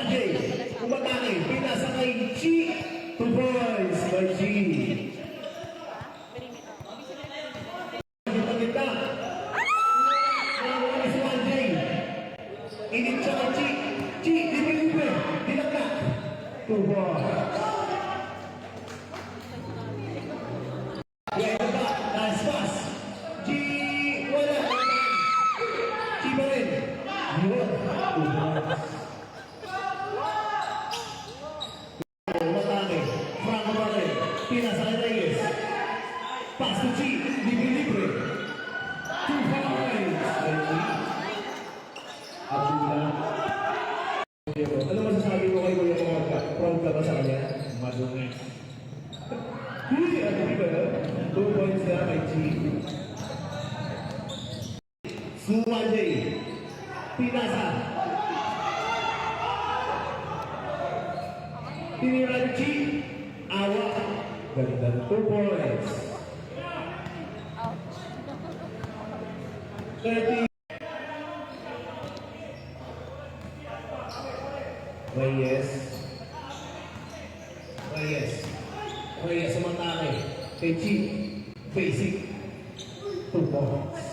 Suwanje, umatake, pinasa kay Chi. 2 points by Chi. Gitna-gitna. Nakakuha ni Suwanje. Init siya kay Chi. Chi, libre-libre. Dilagnak. 2 points. Kaya ba, nice pass. Chi, wala. Chi pa rin. Yun. 2 points. Umatake. Franco pa rin. Pinasa kay Reyes. Pass to Chi. Libre-libre. 2 points. Ano masasabi mo kay Kuya Kumarka? Proud ka ba sa kanya? Madungi. Hindi, ano ba yun? 2 points na kay Chi. Suwanje. Pinasa. Tinira ni Chi. Awa. Ganda. 2 points. 30. Reyes. Reyes umatake. Kay Chi. Basic. 2 points.